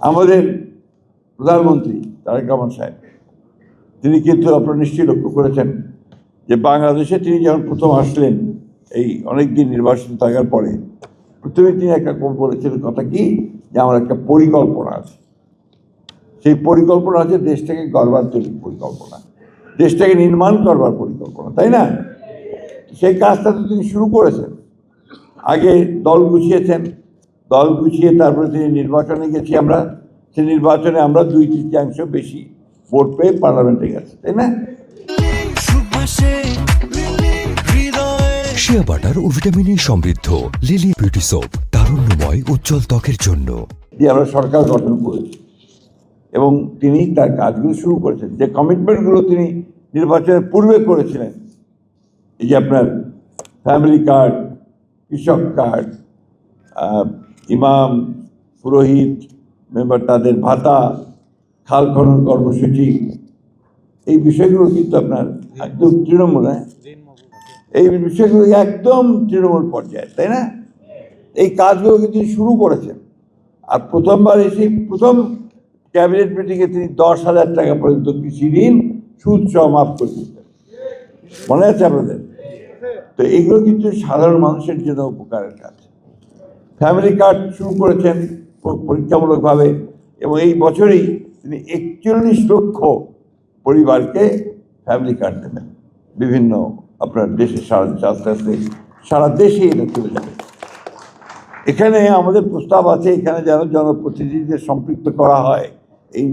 আমাদের প্রধানমন্ত্রী তারেক রহমান সাহেব তিনি কিন্তু আপনারা নিশ্চয়ই লক্ষ্য করেছেন যে বাংলাদেশে তিনি যখন প্রথম আসলেন এই অনেকদিন নির্বাসন থাকার পরে প্রথমে তিনি একটা বলেছিলেন কথা কি যে আমার একটা পরিকল্পনা আছে, সেই পরিকল্পনা আছে দেশটাকে গড়বার তৈরির পরিকল্পনা, দেশটাকে নির্মাণ করবার পরিকল্পনা, তাই না? সেই কাজটা তো তিনি শুরু করেছেন। আগে দল গুছিয়েছেন, দল গুছিয়ে তারপরে তিনি নির্বাচনে গেছি আমরা, সেই নির্বাচনে আমরা 2/3 বেশি ভোট পেয়ে পার্লামেন্টে গেছে, তাই না? শিয়া বাটার ও ভিটামিনে সমৃদ্ধ লিলি বিউটি সোপ, তারুণ্যময় উজ্জ্বল ত্বকের জন্য। দিয়ে আমরা সরকার গঠন করেছি এবং তিনি তার কাজগুলো শুরু করেছেন। যে কমিটমেন্টগুলো তিনি নির্বাচনের পূর্বে করেছিলেন, এই যে আপনার ফ্যামিলি কার্ড, কৃষক কার্ড, ইমাম, পুরোহিত মেম্বার তাদের ভাতা, খাল খনন কর্মসূচি, এই বিষয়গুলো কিন্তু আপনার একদম তৃণমূল, এই বিষয়গুলো একদম তৃণমূল পর্যায়ে, তাই না? এই কাজগুলো কিন্তু শুরু করেছেন। আর প্রথমবার এসে প্রথম ক্যাবিনেট মিটিংয়ে তিনি 10,000 টাকা পর্যন্ত কৃষি ঋণ সুদ সহ মাফ করে দিতেন, মনে আছে আপনাদের? তো এগুলো কিন্তু সাধারণ মানুষের জন্য উপকারের কাজ। ফ্যামিলি কার্ড শুরু করেছেন পরীক্ষামূলকভাবে এবং এই বছরই তিনি 41 লক্ষ পরিবারকে ফ্যামিলি কার্ড দেবেন। বিভিন্ন আপনার দেশের আস্তে আস্তে সারা দেশে এটা চলে যাবে। এখানে আমাদের প্রস্তাব আছে এখানে যেন জনপ্রতিনিধিদের সম্পৃক্ত করা হয় এই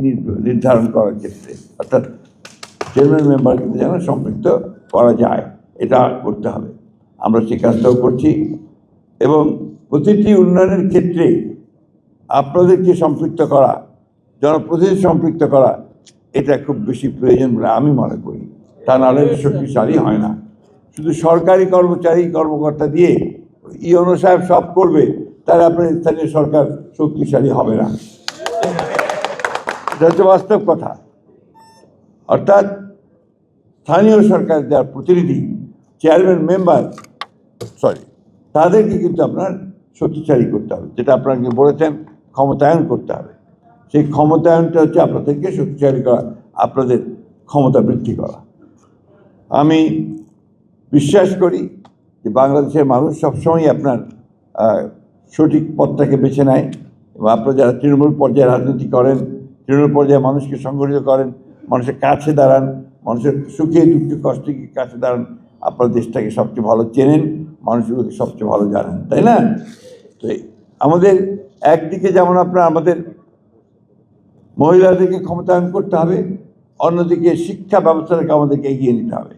নির্ধারণ করার ক্ষেত্রে, অর্থাৎ চেয়ারম্যান মেম্বারকে যেন সম্পৃক্ত করা যায়, এটা করতে হবে। আমরা সে কাজটাও করছি এবং প্রতিটি উন্নয়নের ক্ষেত্রে আপনাদেরকে সম্পৃক্ত করা, জনপ্রতিনিধি সম্পৃক্ত করা, এটা খুব বেশি প্রয়োজন বলে আমি মনে করি। তা নাহলে শক্তিশালী হয় না। শুধু সরকারি কর্মকর্তা দিয়ে ইওনো সাহেব সব করবে, তাহলে আপনার স্থানীয় সরকার শক্তিশালী হবে না। এটা হচ্ছে বাস্তব কথা। অর্থাৎ স্থানীয় সরকার যার প্রতিনিধি, চেয়ারম্যান মেম্বার, তাদেরকে কিন্তু আপনার শক্তিশালী করতে হবে, যেটা আপনাকে বলেছেন ক্ষমতায়ন করতে হবে। সেই ক্ষমতায়নটা হচ্ছে আপনাদেরকে শক্তিশালী করা, আপনাদের ক্ষমতা বৃদ্ধি করা। আমি বিশ্বাস করি যে বাংলাদেশের মানুষ সবসময় আপনার সঠিক পথটাকে বেছে নেয় এবং আপনারা যারা তৃণমূল পর্যায়ে রাজনীতি করেন, তৃণমূল পর্যায়ে মানুষকে সংগঠিত করেন, মানুষের কাছে দাঁড়ান, মানুষের সুখে দুঃখে কষ্টে কাছে দাঁড়ান, আপনার দেশটাকে সবচেয়ে ভালো চেনেন, মানুষগুলোকে সবচেয়ে ভালো জানেন, তাই না? তো আমাদের একদিকে যেমন আমাদের মহিলাদেরকে ক্ষমতায়ন করতে হবে, অন্যদিকে শিক্ষা ব্যবস্থাটাকে আমাদেরকে এগিয়ে নিতে হবে।